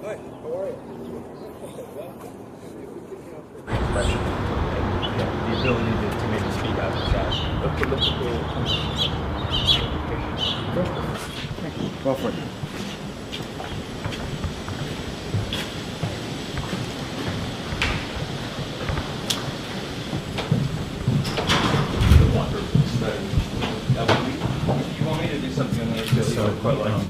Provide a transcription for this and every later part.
Hi, how are you? Expression and the ability to maybe speak out in chat. Okay, let's go. Go for it. You want me to do something on the So quite like.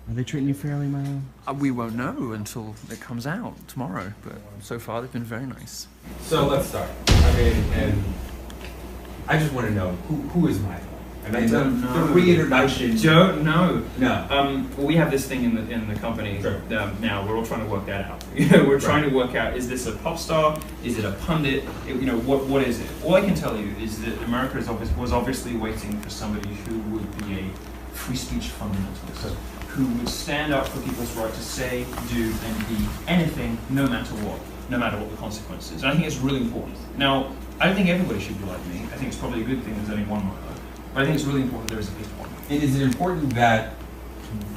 Are they treating you fairly, Milo? We won't know until it comes out tomorrow, but so far they've been very nice. So let's start. I mean, and I just want to know who is Milo? I mean, the reintroduction. Don't know. No. Well, we have this thing in the company Sure. now. We're all trying to work that out. We're trying to work out: is this a pop star? Is it a pundit? What is it? All I can tell you is that America was obviously waiting for somebody who would be a free speech fundamentalist, who would stand up for people's right to say, do, and be anything, no matter what the consequences. And I think it's really important. Now, I don't think everybody should be like me. I think it's probably a good thing there's only one Milo. But I think it's really important there is at least one. And is it important that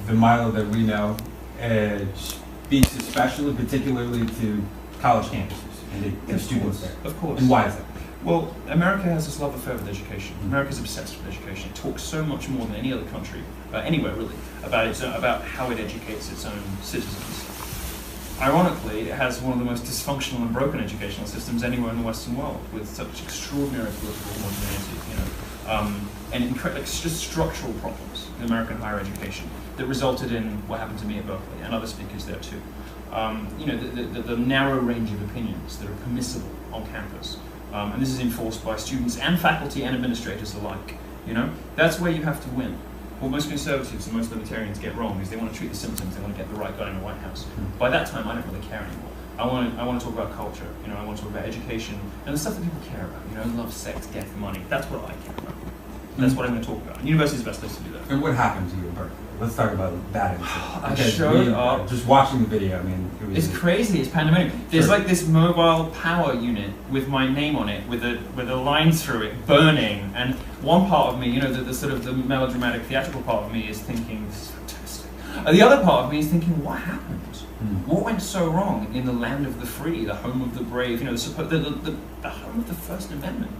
the Milo that we know speaks especially, particularly to college campuses and the students there? Of course. And why is that? Well, America has this love affair with education. America's obsessed with education. It talks so much more than any other country, anywhere really, about how it educates its own citizens. Ironically, it has one of the most dysfunctional and broken educational systems anywhere in the Western world, with such extraordinary political homogeneity, and just structural problems in American higher education that resulted in what happened to me at Berkeley and other speakers there too. The narrow range of opinions that are permissible on campus. And this is enforced by students and faculty and administrators alike. That's where you have to win. What most conservatives and most libertarians get wrong is they want to treat the symptoms, they want to get the right guy in the White House. By that time, I don't really care anymore. I want to talk about culture, I want to talk about education, and the stuff that people care about, love, sex, death, money. That's what I care about. That's what I'm going to talk about. And university is the best place to do that. And what happened to you in Berkeley? Let's talk about that incident. I showed up. Just watching the video, it's crazy. It's pandemonic. There's like this mobile power unit with my name on it, with a line through it, burning. And one part of me, the sort of the melodramatic, theatrical part of me is thinking, this is fantastic. The other part of me is thinking, what happened? What went so wrong in the land of the free, the home of the brave, the home of the First Amendment,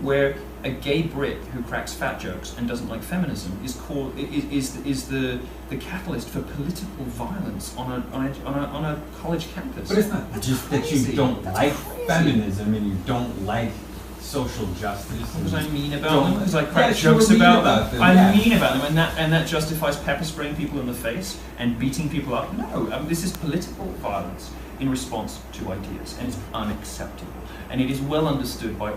where a gay Brit who cracks fat jokes and doesn't like feminism is the catalyst for political violence on a college campus. But it's not just that you don't like feminism and you don't like social justice. Because I mean about them, because I crack jokes about them. I mean about them, and that justifies pepper spraying people in the face and beating people up. No, this is political violence in response to ideas, and it's unacceptable. And it is well understood by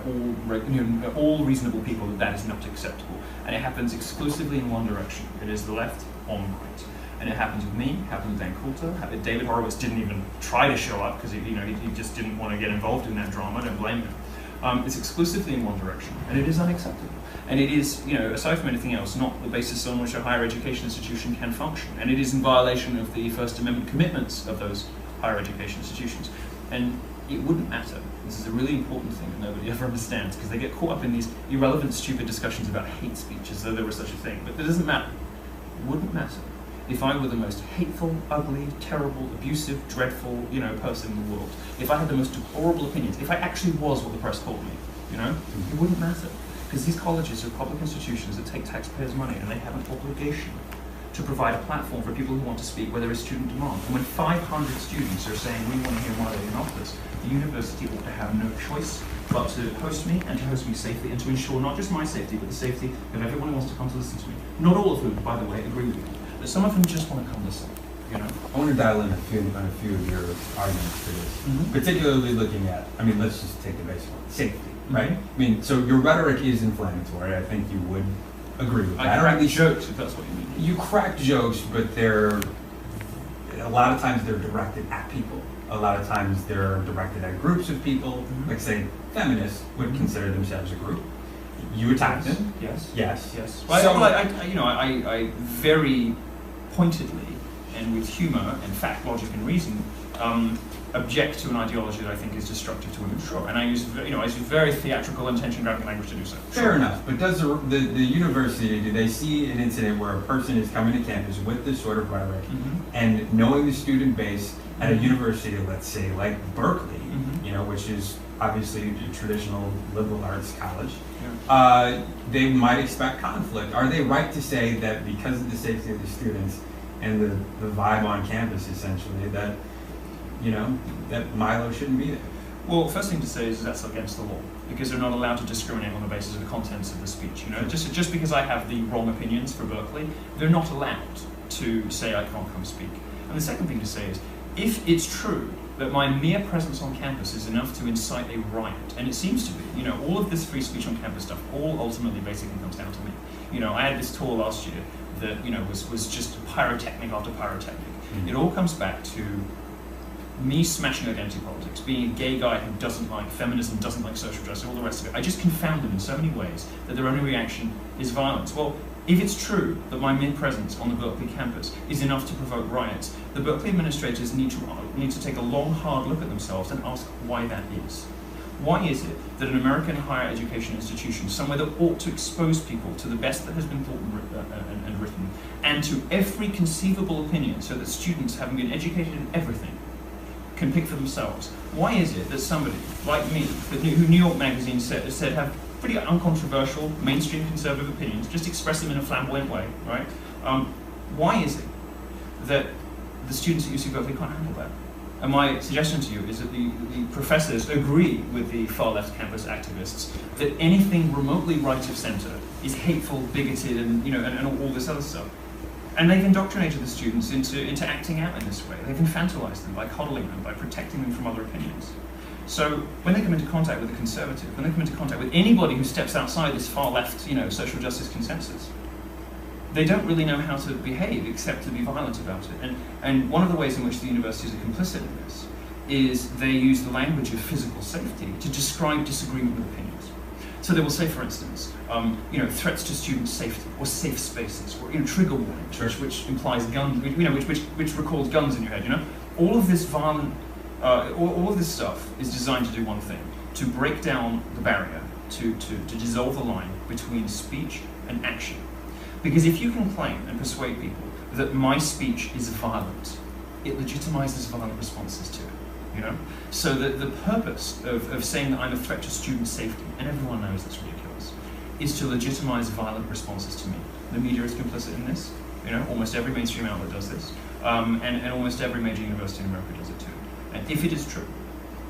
all reasonable people that is not acceptable. And it happens exclusively in one direction. It is the left on right. And it happens with me, it happened with Dan Coulter. David Horowitz didn't even try to show up because he just didn't want to get involved in that drama. I don't blame him. It's exclusively in one direction, and it is unacceptable. And it is, aside from anything else, not the basis on which a higher education institution can function. And it is in violation of the First Amendment commitments of those higher education institutions. And it wouldn't matter. This is a really important thing that nobody ever understands, because they get caught up in these irrelevant, stupid discussions about hate speech as though there was such a thing. But it doesn't matter. It wouldn't matter if I were the most hateful, ugly, terrible, abusive, dreadful, person in the world. If I had the most deplorable opinions. If I actually was what the press called me, it wouldn't matter. Because these colleges are public institutions that take taxpayers' money, and they have an obligation to provide a platform for people who want to speak where there is student demand. And when 500 students are saying, we want to hear Milo Yiannopoulos, the university ought to have no choice but to host me, and to host me safely, and to ensure not just my safety, but the safety of everyone who wants to come to listen to me. Not all of whom, by the way, agree with me, but some of whom just want to come listen. I want to dial in on a few of your arguments for this, particularly looking at, let's just take the basic one, safety, right? So your rhetoric is inflammatory. I think you would agree with that. I crack jokes, if that's what you mean. You crack jokes, but a lot of times they're directed at people. A lot of times they're directed at groups of people. Like say, feminists would consider themselves a group. You attack them. Yes. So, I very pointedly and with humor and fact, logic, and reason object to an ideology that I think is destructive to women. Sure. And I use very theatrical, intention-grabbing language to do so. Fair enough. But does the university, do they see an incident where a person is coming to campus with this sort of rhetoric, and knowing the student base at a university, let's say like Berkeley, which is obviously a traditional liberal arts college, they might expect conflict? Are they right to say that because of the safety of the students and the vibe on campus, essentially, that that Milo shouldn't be there? Well, first thing to say is that's against the law, because they're not allowed to discriminate on the basis of the contents of the speech. Just because I have the wrong opinions for Berkeley, they're not allowed to say I can't come speak. And the second thing to say is, if it's true that my mere presence on campus is enough to incite a riot, and it seems to be, all of this free speech on campus stuff, all ultimately basically comes down to me. I had this tour last year that was just pyrotechnic after pyrotechnic. It all comes back to me smashing identity politics, being a gay guy who doesn't like feminism, doesn't like social justice, all the rest of it. I just confound them in so many ways that their only reaction is violence. Well, if it's true that my mere presence on the Berkeley campus is enough to provoke riots, the Berkeley administrators need to take a long, hard look at themselves and ask why that is. Why is it that an American higher education institution, somewhere that ought to expose people to the best that has been thought and written, and to every conceivable opinion, so that students, having been educated in everything, can pick for themselves? Why is it that somebody like me, who New York Magazine said have pretty uncontroversial, mainstream conservative opinions, just express them in a flamboyant way, right? Why is it that the students at UC Berkeley can't handle that? And my suggestion to you is that the professors agree with the far-left campus activists that anything remotely right of center is hateful, bigoted, and all this other stuff. And they've indoctrinated the students into acting out in this way. They've infantilized them by coddling them, by protecting them from other opinions. So when they come into contact with a conservative, when they come into contact with anybody who steps outside this far-left, social justice consensus, they don't really know how to behave except to be violent about it. And one of the ways in which the universities are complicit in this is they use the language of physical safety to describe disagreement with opinions. So they will say, for instance, threats to student safety, or safe spaces, or trigger warnings, which implies guns, which recalls guns in your head. All of this violent, all of this stuff is designed to do one thing: to break down the barrier, to dissolve the line between speech and action. Because if you can claim and persuade people that my speech is violent, it legitimizes violent responses to it. So the purpose of saying that I'm a threat to student safety, and everyone knows that's ridiculous, is to legitimize violent responses to me. The media is complicit in this. Almost every mainstream outlet does this, and almost every major university in America does it too. And if it is true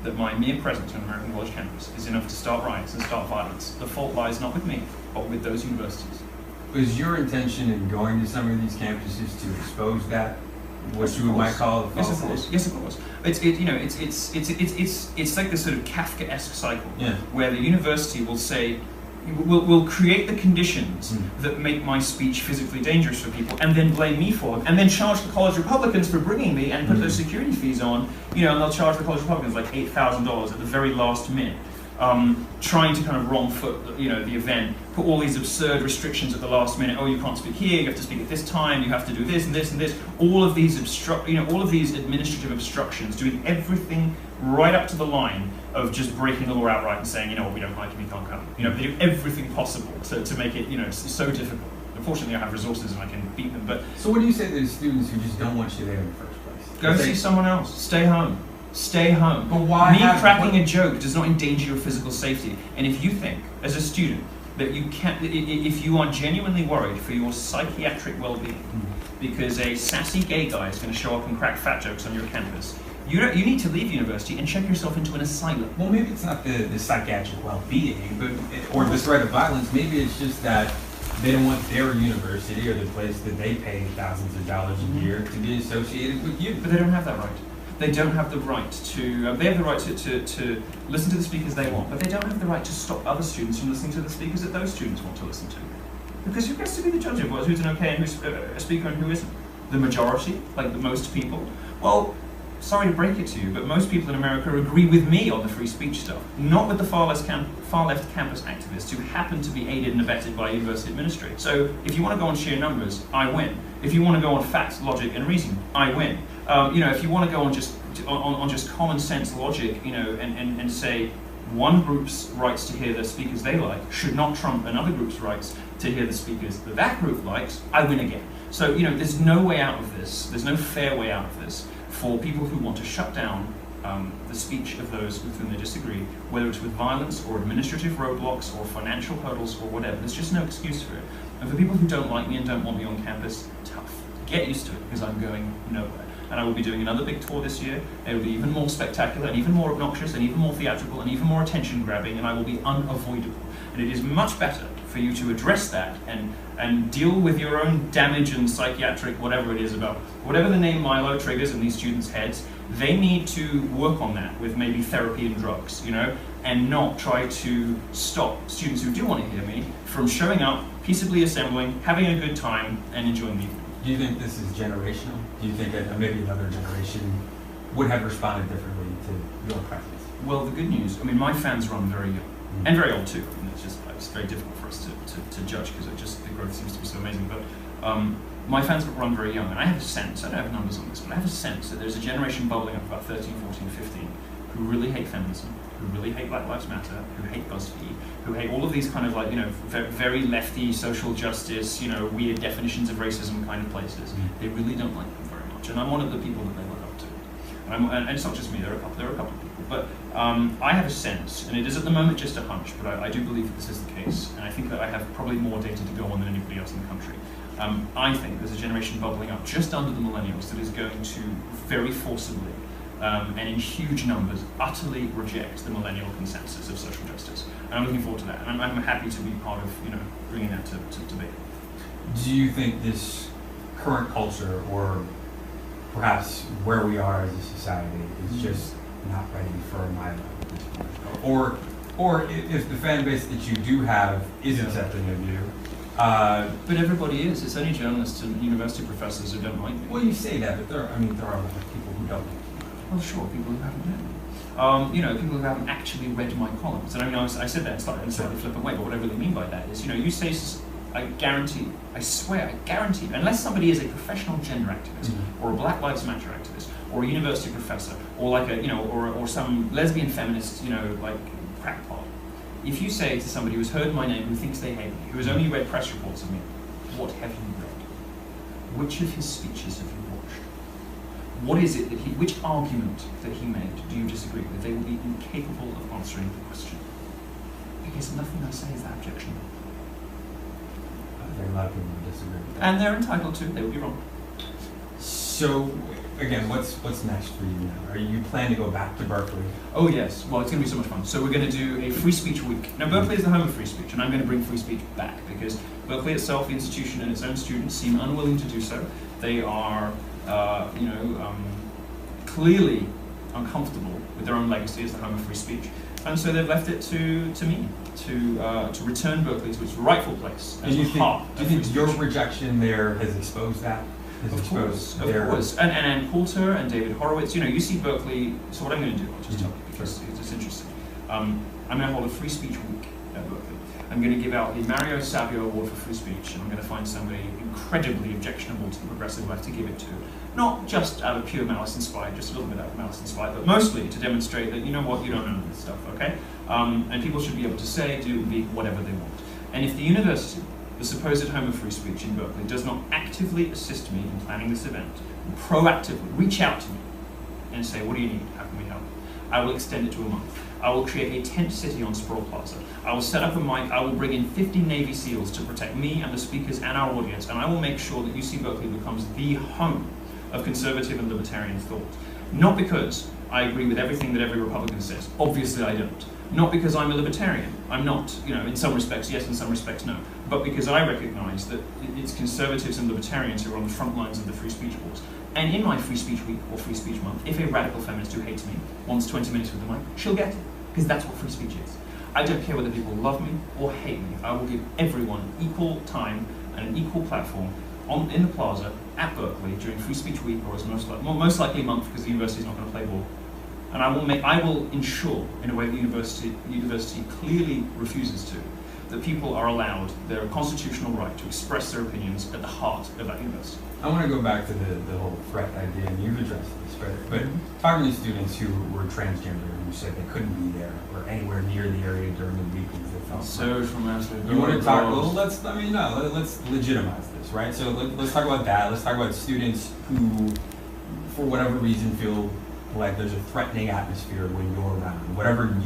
that my mere presence on an American college campus is enough to start riots and start violence, the fault lies not with me, but with those universities. Is your intention in going to some of these campuses to expose that, what you might call a false case? Yes, of course. It's like this sort of Kafkaesque cycle, where the university will say, will create the conditions that make my speech physically dangerous for people, and then blame me for them, and then charge the college Republicans for bringing me, and put those security fees on, and they'll charge the college Republicans like $8,000 at the very last minute. Trying to kind of wrong foot, the event, put all these absurd restrictions at the last minute. Oh, you can't speak here. You have to speak at this time. You have to do this and this and this. All of these all of these administrative obstructions, doing everything right up to the line of just breaking the law outright and saying, we don't like you, you can't come. They do everything possible to make it, so difficult. Unfortunately, I have resources and I can beat them. But so, what do you say to the students who just don't want you there in the first place? Go see someone else. Stay home. Stay home. But why? Me cracking a joke does not endanger your physical safety. And if you think, as a student, that you can't, if you are genuinely worried for your psychiatric well-being, because a sassy gay guy is going to show up and crack fat jokes on your campus, you need to leave university and check yourself into an asylum. Well, maybe it's not the psychiatric well-being, or the threat of violence. Maybe it's just that they don't want their university or the place that they pay thousands of dollars a year to be associated with you. But they don't have that right. They don't have the right to, they have the right to listen to the speakers they want, but they don't have the right to stop other students from listening to the speakers that those students want to listen to. Because who gets to be the judge of who's an okay and who's a speaker and who isn't? The majority, like the most people? Well, sorry to break it to you, but most people in America agree with me on the free speech stuff, not with the far left campus activists who happen to be aided and abetted by university administrators. So if you want to go on sheer numbers, I win. If you want to go on facts, logic, and reason, I win. If you want to go on just on just common sense logic, you know, and say one group's rights to hear the speakers they like should not trump another group's rights to hear the speakers that that group likes, I win again. So, you know, there's no way out of this, there's no fair way out of this for people who want to shut down the speech of those with whom they disagree, whether it's with violence or administrative roadblocks or financial hurdles or whatever. There's just no excuse for it. And for people who don't like me and don't want me on campus, tough. Get used to it, because I'm going nowhere. And I will be doing another big tour this year. It will be even more spectacular and even more obnoxious and even more theatrical and even more attention grabbing, and I will be unavoidable. And it is much better for you to address that and deal with your own damage and psychiatric whatever it is about whatever the name Milo triggers in these students' heads. They need to work on that with maybe therapy and drugs, you know, and not try to stop students who do want to hear me from showing up, peaceably assembling, having a good time, and enjoying the evening. Do you think this is generational? Do you think that maybe another generation would have responded differently to your presence? Well, the good news, I mean, my fans run very young, and very old too. I mean, it's very difficult for us to judge, because the growth seems to be so amazing. But my fans run very young, and I have a sense, I don't have numbers on this, but I have a sense that there's a generation bubbling up about 13, 14, 15, who really hate feminism, who really hate Black Lives Matter, who hate BuzzFeed, who hate all of these kind of like, you know, very lefty social justice, you know, weird definitions of racism kind of places. They really don't like them very much, and I'm one of the people that they look up to. And it's not just me, there are a couple of people. But I have a sense, and it is at the moment just a hunch, but I do believe that this is the case, and I think that I have probably more data to go on than anybody else in the country. I think there's a generation bubbling up just under the millennials that is going to very forcibly and in huge numbers utterly reject the millennial consensus of social justice. And I'm looking forward to that, and I'm happy to be part of, you know, bringing that to debate. Do you think this current culture, or perhaps where we are as a society, is just not ready for Milo at this point? Or if the fan base that you do have is accepting of you, but everybody is. It's only journalists and university professors who don't like me. Well, you say that, but there are a lot of people who don't like you. Well, sure, people who haven't read me. You know, people who haven't actually read my columns. And I mean, I said that in a slightly flippant way, but what I really mean by that is, you know, you say, I guarantee, I swear, I guarantee, unless somebody is a professional gender activist, or a Black Lives Matter activist, or a university professor, or like a, you know, or some lesbian feminist, you know, like crackpot. If you say to somebody who's heard my name, who thinks they hate me, who has only read press reports of me, what have you read? Which of his speeches have you watched? What is it that which argument that he made do you disagree with? They will be incapable of answering the question. Because nothing I say is that objectionable. I think a lot of people would disagree with that. And they're entitled to, they would be wrong. So, again, what's next for you now? Are you planning to go back to Berkeley? Oh yes, well it's going to be so much fun. So we're going to do a free speech week. Now Berkeley is the home of free speech, and I'm going to bring free speech back, because Berkeley itself, the institution and its own students, seem unwilling to do so. They are, clearly uncomfortable with their own legacy as the home of free speech. And so they've left it to me to return Berkeley to its rightful place as the heart. Do you think your rejection there has exposed that? Of course. And Coulter and David Horowitz, you know, you see Berkeley, so what I'm going to do, I'll just tell you, because it's interesting. I'm going to hold a free speech week at Berkeley. I'm going to give out the Mario Savio Award for Free Speech, and I'm going to find somebody incredibly objectionable to the progressive left to give it to. Not just out of pure malice inspired, just a little bit out of malice inspired, but mostly to demonstrate that, you know what, you don't know this stuff, okay? And people should be able to say, do, and be whatever they want. And if the university, the supposed home of free speech in Berkeley, does not actively assist me in planning this event, and proactively reach out to me and say, what do you need? How can we help? I will extend it to a month. I will create a tent city on Sproul Plaza. I will set up a mic. I will bring in 50 Navy SEALs to protect me and the speakers and our audience, and I will make sure that UC Berkeley becomes the home of conservative and libertarian thought. Not because I agree with everything that every Republican says. Obviously I don't. Not because I'm a libertarian. I'm not, you know, in some respects yes, in some respects no. But because I recognize that it's conservatives and libertarians who are on the front lines of the free speech wars. And in my free speech week or free speech month, if a radical feminist who hates me wants 20 minutes with the mic, she'll get it. Because that's what free speech is. I don't care whether people love me or hate me. I will give everyone equal time and an equal platform in the plaza at Berkeley during Free Speech Week, or as most likely a month, because the university is not going to play ball. And I will ensure, in a way the university clearly refuses to, that people are allowed their constitutional right to express their opinions at the heart of that university. I want to go back to the whole threat idea, and you've addressed this, but talking to students who were transgender who said they couldn't be there or anywhere near the area during the week because they felt so traumatic. You want to talk? Well, let's legitimize this, right? So let's talk about that. Let's talk about students who, for whatever reason, feel like there's a threatening atmosphere when you're around. Whatever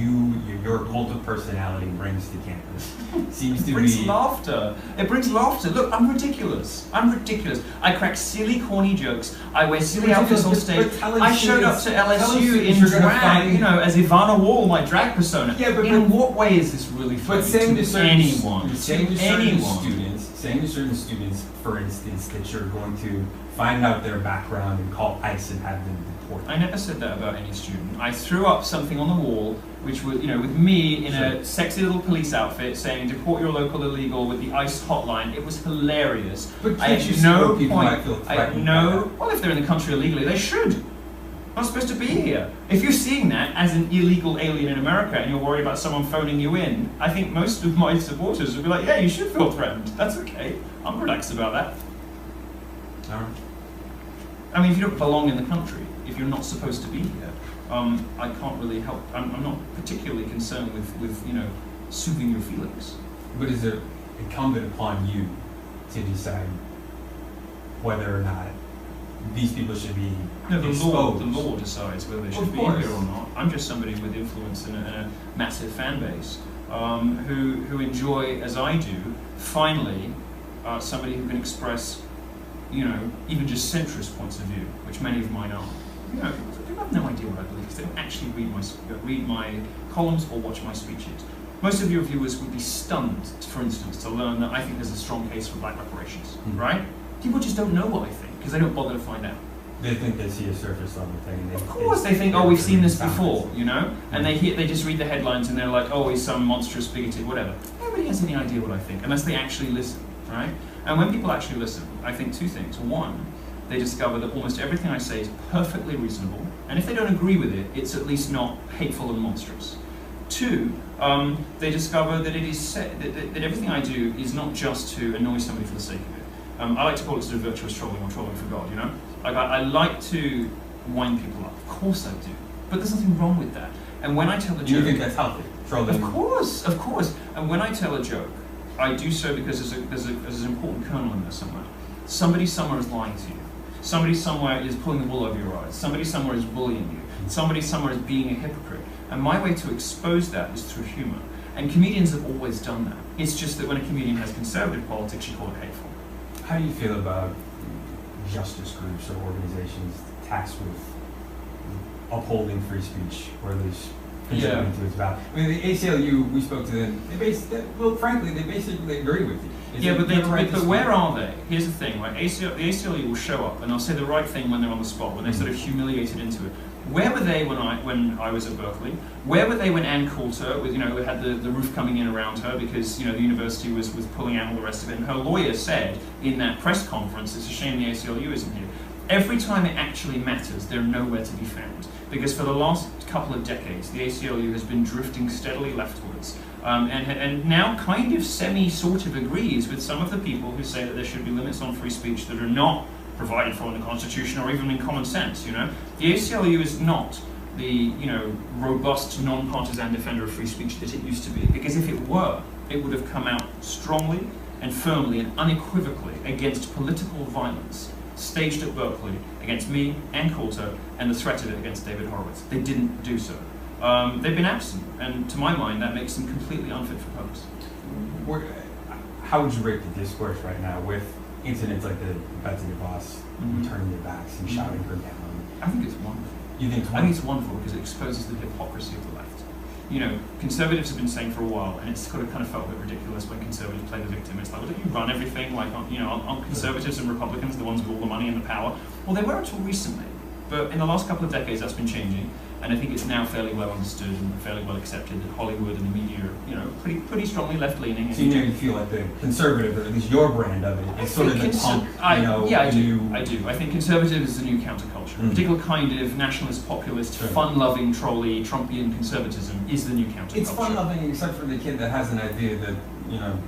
your cult of personality brings to campus seems to brings be laughter. It brings laughter. Look, I'm ridiculous. I crack silly, corny jokes. I wear silly outfits on stage. I showed up to LSU in drag, as Ivana Wall, my drag persona. Yeah, but in what way is this really funny to anyone? Saying to certain students, for instance, that you're going to find out their background and call ICE and have them deported. I never said that about any student. I threw up something on the wall, which was, with me in a sexy little police outfit saying, "Deport your local illegal" with the ICE hotline. It was hilarious. But I had no point. Well, if they're in the country illegally, they should. I'm not supposed to be here. If you're seeing that as an illegal alien in America and you're worried about someone phoning you in, I think most of my supporters would be like, yeah, you should feel threatened. That's okay. I'm relaxed about that. All right. I mean, if you don't belong in the country, if you're not supposed to be here, I can't really help. I'm not particularly concerned with soothing your feelings. But is it incumbent upon you to decide whether or not these people should be exposed? The law decides whether they should be here or not. I'm just somebody with influence and a massive fan base who enjoy, as I do, finally somebody who can express, even just centrist points of view, which many of mine are. People have no idea what I believe because they don't actually read my columns or watch my speeches. Most of your viewers would be stunned, for instance, to learn that I think there's a strong case for black reparations, right? People just don't know what I think because they don't bother to find out. They think they see a surface level thing. And of course, they think, we've seen this before, and they just read the headlines and they're like, he's some monstrous, bigoted, whatever. Nobody has any idea what I think unless they actually listen, right? And when people actually listen, I think two things. One, they discover that almost everything I say is perfectly reasonable, and if they don't agree with it, it's at least not hateful and monstrous. Two, they discover that that everything I do is not just to annoy somebody for the sake of it. I like to call it sort of virtuous trolling or trolling for God, I like to wind people up. Of course I do. But there's nothing wrong with that. And when I tell a joke... You think that's healthy? Trolling? Of course. And when I tell a joke, I do so because there's an important kernel in there somewhere. Somebody somewhere is lying to you. Somebody somewhere is pulling the wool over your eyes. Somebody somewhere is bullying you. Somebody somewhere is being a hypocrite. And my way to expose that is through humor. And comedians have always done that. It's just that when a comedian has conservative politics, you call it hateful. How do you feel about justice groups or organizations tasked with upholding free speech, or at least contributing to its value? I mean, the ACLU, we spoke to them, they basically agree with you. But where are they? Here's the thing, right? The ACLU will show up and they'll say the right thing when they're on the spot, when they're sort of humiliated into it. Where were they when I was at Berkeley? Where were they when Ann Coulter, had the roof coming in around her because the university was pulling out all the rest of it? And her lawyer said in that press conference, it's a shame the ACLU isn't here. Every time it actually matters, they're nowhere to be found. Because for the last couple of decades, the ACLU has been drifting steadily leftwards. And now kind of sort of agrees with some of the people who say that there should be limits on free speech that are not provided for in the Constitution or even in common sense, The ACLU is not the, robust, non-partisan defender of free speech that it used to be. Because if it were, it would have come out strongly and firmly and unequivocally against political violence staged at Berkeley against me and Coulter and the threat of it against David Horowitz. They didn't do so. They've been absent, and to my mind, that makes them completely unfit for purpose. How would you rate the discourse right now with incidents like the Betsy DeVos turning their backs and shouting her down? I think it's wonderful. You think it's wonderful? I think it's wonderful because it exposes the hypocrisy of the left. Conservatives have been saying for a while, and it's kind of felt a bit ridiculous when conservatives play the victim. It's like, well, don't you run everything? Like, aren't conservatives and Republicans the ones with all the money and the power? Well, they were until recently. But in the last couple of decades, that's been changing. And I think it's now fairly well understood and fairly well accepted that Hollywood and the media are, pretty strongly left-leaning. So you feel like the conservative, or at least your brand of it, is sort of the punk, Yeah, I do. I think conservative is the new counterculture. A particular kind of nationalist, populist, fun-loving, trolly, Trumpian conservatism is the new counterculture. It's fun-loving except for the kid that has an idea that you know,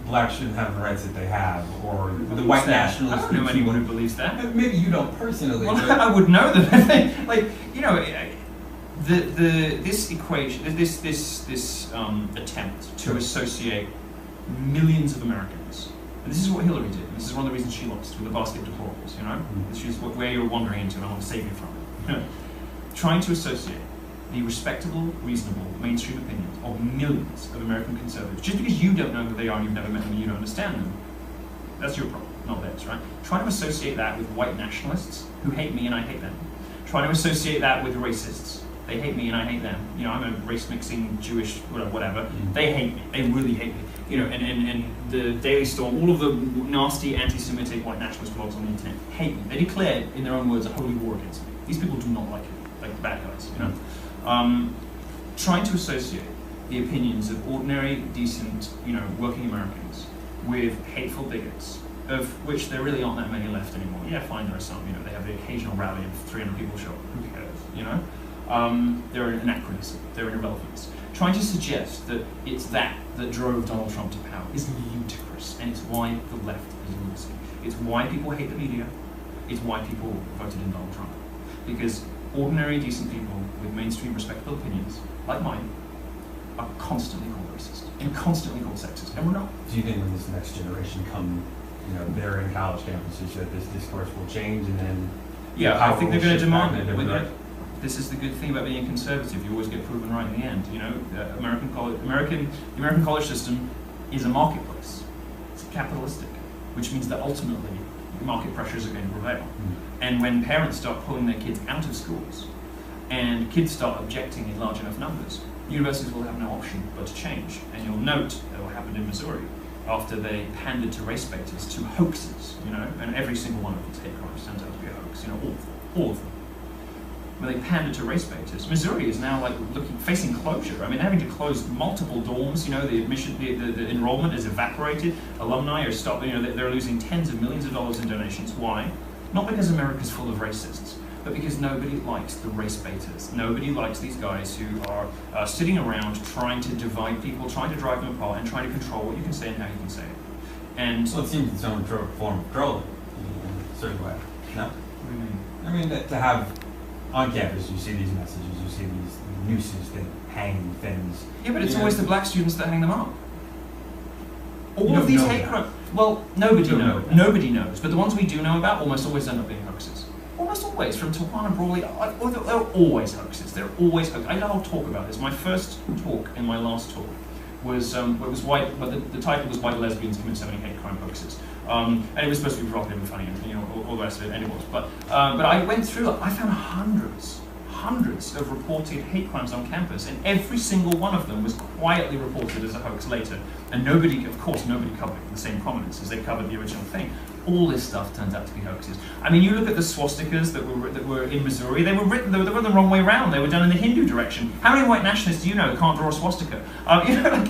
blacks shouldn't have the rights that they have, or the white nationalists. I don't know anyone who believes that. Maybe you don't personally. Well, but I would know that. Like, you know, this equation, this attempt to associate millions of Americans, and this is what Hillary did. And this is one of the reasons she lost with the basket of deplorables. You know, this is where you're wandering into, and I want to save you from. You know, trying to associate the respectable, reasonable, mainstream opinions of millions of American conservatives, just because you don't know who they are and you've never met them and you don't understand them, that's your problem, not theirs, right? Trying to associate that with white nationalists who hate me and I hate them. Trying to associate that with racists. They hate me and I hate them. You know, I'm a race-mixing Jewish whatever. They hate me. They really hate me. You know, and the Daily Storm, all of the nasty anti-Semitic white nationalist blogs on the internet hate me. They declared, in their own words, a holy war against me. These people do not like it, like the bad guys, you know. Trying to associate the opinions of ordinary, decent, you know, working Americans with hateful bigots, of which there really aren't that many left anymore. Yeah, fine, there are some, you know, they have the occasional rally of 300 people show up, who cares, you know? They're an anachronism, they're an irrelevance. Trying to suggest that it's that drove Donald Trump to power is ludicrous, and it's why the left is losing. It's why people hate the media, it's why people voted in Donald Trump. Because ordinary, decent people with mainstream, respectable opinions, like mine, are constantly called racist and constantly called sexist, and we're not. Do you think when this next generation come, you know, they're in college campuses, that this discourse will change, and then yeah, I think they're going to demand it. This is the good thing about being conservative. You always get proven right in the end. You know, the American college system is a marketplace. It's capitalistic, which means that ultimately market pressures are going to prevail. And when parents start pulling their kids out of schools, and kids start objecting in large enough numbers, universities will have no option but to change. And you'll note what happened in Missouri after they pandered to race baiters, to hoaxes, you know, and every single one of these hate crimes turns out to be a hoax, you know, all of them. When they pandered to race baiters, Missouri is now like facing closure. I mean, they're having to close multiple dorms. You know, the admission, the enrollment is evaporated. Alumni are stopping. You know, they're losing tens of millions of dollars in donations. Why? Not because America's full of racists, but because nobody likes the race baiters. Nobody likes these guys who are sitting around trying to divide people, trying to drive them apart, and trying to control what you can say and how you can say it. And well, it seems its own form of control in a certain way. No? What do you mean? I mean, to have on campus, you see these messages, you see these nooses that hang things. Yeah, but it's always the black students that hang them up. All of these hate crimes. Well, nobody knows. Nobody knows. But the ones we do know about almost always end up being hoaxes. Almost always, from Tawana Brawley, they're always hoaxes. They're always hoaxes. I'll talk about this. My first talk and my last talk was white, but the title was "Why Do Lesbians Commit So Many Hate Crime Hoaxes?" And it was supposed to be provocative and funny, and you know, all the rest of it, and it was. But I went through it. I found hundreds of reported hate crimes on campus, and every single one of them was quietly reported as a hoax later. And nobody covered it with the same prominence as they covered the original thing. All this stuff turns out to be hoaxes. I mean, you look at the swastikas that were in Missouri. They were written the wrong way around. They were done in the Hindu direction. How many white nationalists do you know can't draw a swastika? You know, like,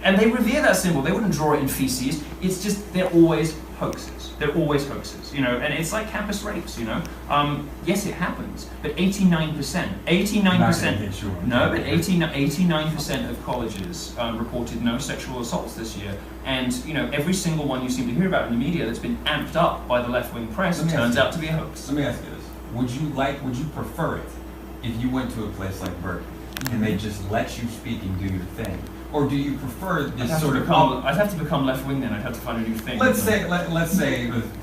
and they revere that symbol. They wouldn't draw it in feces. It's just they're always hoaxes. They're always hoaxes, you know, and it's like campus rapes, you know. Yes, it happens, but 89%, no, but 89% of colleges reported no sexual assaults this year, and you know, every single one you seem to hear about in the media that's been amped up by the left-wing press turns out to be a hoax. Let me ask you this: would you prefer it if you went to a place like Berkeley and they just let you speak and do your thing? Or do you prefer this sort of... I'd have to become left-wing then. I'd have to find a new thing. Let's say,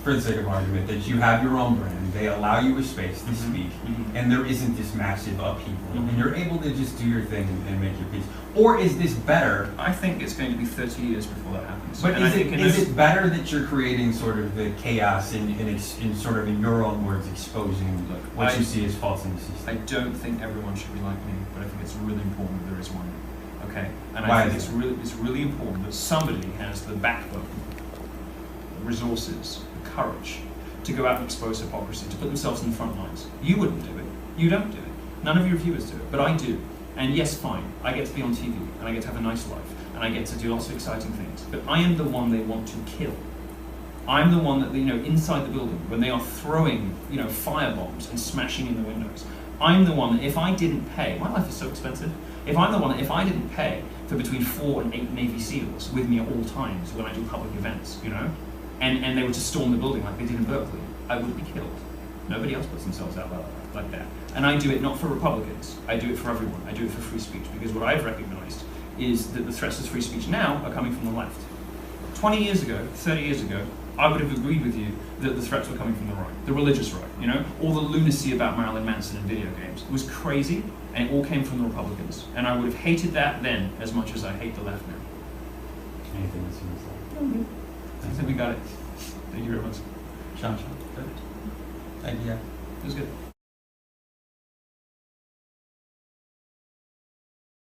for the sake of argument, that you have your own brand, they allow you a space to speak, and there isn't this massive upheaval, and you're able to just do your thing and make your peace. Or is this better? I think it's going to be 30 years before that happens. But is it better that you're creating sort of the chaos in sort of, in your own words, exposing what you see as faults in the system? I don't think everyone should be like me, but I think it's really important that there is one. Okay, and Why I think it's really important that somebody has the backbone, the resources, the courage to go out and expose hypocrisy, to put themselves in the front lines. You wouldn't do it. You don't do it. None of your viewers do it, but I do. And yes, fine, I get to be on TV, and I get to have a nice life, and I get to do lots of exciting things. But I am the one they want to kill. I'm the one that, you know, inside the building, when they are throwing, you know, firebombs and smashing in the windows, I'm the one that if I didn't pay, my life is so expensive, if I'm the one that if I didn't pay for between 4 and 8 Navy SEALs with me at all times when I do public events, you know? And they were to storm the building like they did in Berkeley, I would be killed. Nobody else puts themselves out like that. And I do it not for Republicans, I do it for everyone. I do it for free speech, because what I've recognized is that the threats to free speech now are coming from the left. 20 years ago, 30 years ago, I would have agreed with you that the threats were coming from the right, the religious right, you know? All the lunacy about Marilyn Manson and video games was crazy, and it all came from the Republicans. And I would have hated that then as much as I hate the left now. Anything else you want to say? I think we got it. Thank you very much. Sean. Good. Thank you. It was good.